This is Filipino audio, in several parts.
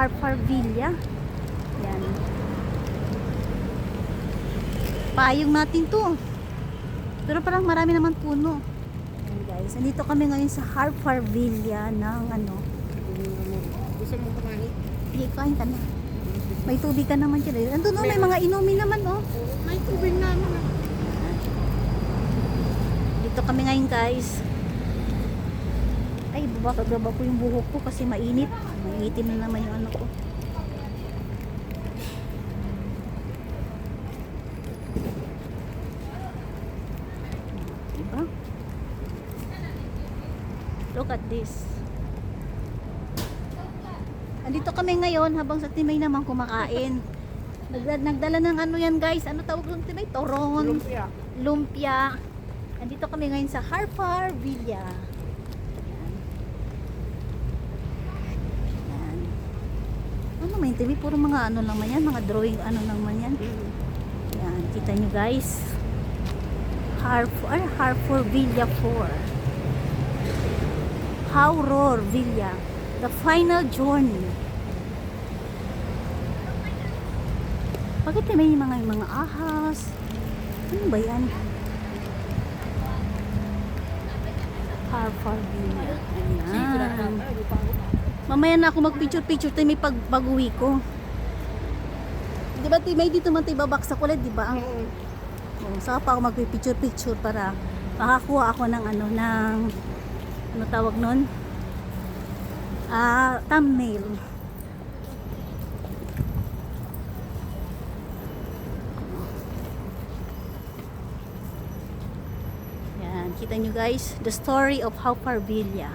Harparvilla. Yan. Payong natin to. Pero parang marami naman puno. Ayan guys, nandito kami ngayon sa Harparvilla ng ano. Gusto mo kumain? Hindi, kain ka na. May tubig ka naman dyan. Andun no, may mga inumin naman oh. May tubig naman. Dito kami ngayon guys. Ay, bababa ko yung buhok ko kasi mainit. Maiitim na naman yung ano ko. Diba? Look at this. Andito kami ngayon habang sa Timay naman kumakain. Nagdala ng ano yan guys. Ano tawag ng Timay? Toron. Lumpia. Lumpia. Andito kami ngayon sa Harparvilla. Ano naman yung TV? Puro mga ano lang man yan. Mga drawing ano lang man yan. Yan. Kita nyo guys. Harparvilla 4. Hauror Villa. The final journey. Bakit may mga ahas? Ano ba yan? Harparvilla. Ayan. Mamaya na ako mag-picture-picture tayo may pag-uwi ko. Diba may dito man tayo babaksak ulit, diba? Saka pa ako mag-picture-picture para makakuha ako ng ano, ng ano tawag nun? Thumbnail. Yan, kita nyo guys, the story of Harparvilla.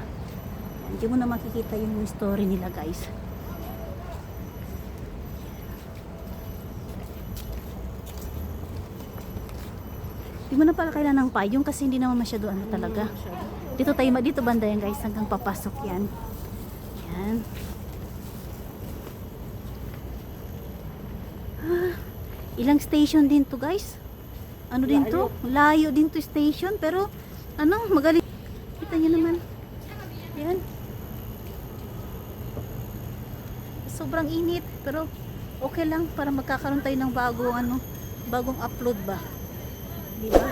Hindi mo na makikita yung story nila guys. Hindi mo na pala kailangan ng payong kasi hindi naman masyado ano talaga. Dito tayo, dito banda yan guys hanggang papasok yan. Yan. Ilang station din to guys. Ano din to? Layo din to station pero ano magaling. Kita nyo naman. Yan. Sobrang init pero okay lang para magkakaroon tayo ng bagong upload ba, di ba?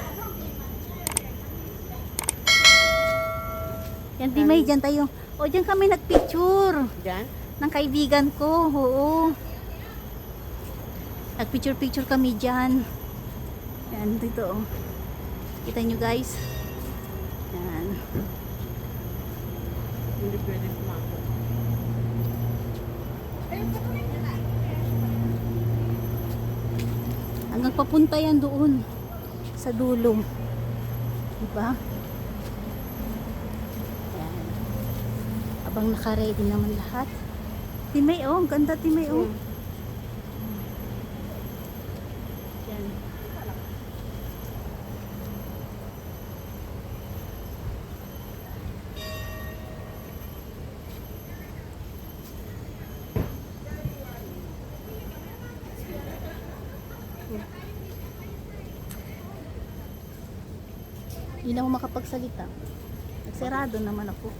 Yan di may dyan tayo. O dyan kami nagpicture Diyan? ng kaibigan ko. Oo, nagpicture kami dyan. Yan dito oh. Kita nyo guys. Yan. Hindi pwede kumako. Hanggang papunta yan doon sa dulo. Diba? Yan. Abang naka-ready naman lahat. Timay oh, ang ganda Timay oh. Yan. Hindi na ako makapagsalita. Nagsarado naman ako.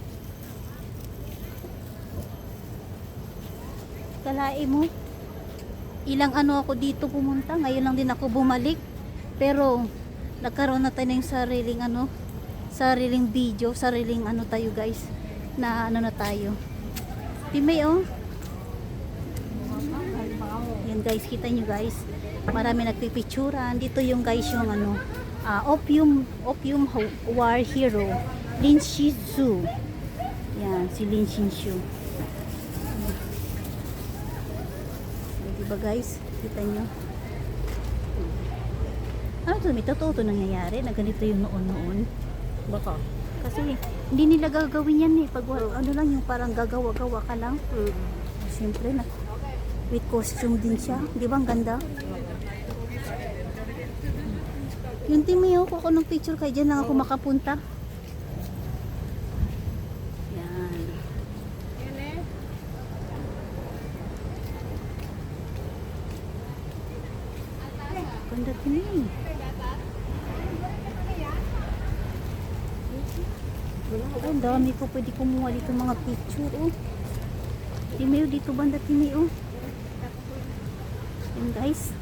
Kalae mo, ilang ano ako dito pumunta. Ngayon lang din ako bumalik. Pero, nagkaroon na tayo ng sariling video, sariling ano tayo guys. Na ano na tayo. Timay oh. Yan guys, kita nyo guys. Marami nagpipicturan. Dito yung guys yung ano. Opium War Hero Lin Shizu. Yan, si Lin Shizu. Diba guys? Kita nyo? Ano to? May totoo to nangyayari na ganito yung noon-noon. Baka? Kasi hindi nila gagawin yan eh. Pag ano lang yung parang gagawa-gawa ka lang. Siyempre na with costume din siya. Di ba ang ganda? Yung timiyaw ko ng picture kay dyan lang ako makapunta. Yan. Ganda din. Ang dami ko pwede kumuha dito mga picture. Oh. Timeo dito banda Timeo. Yan guys.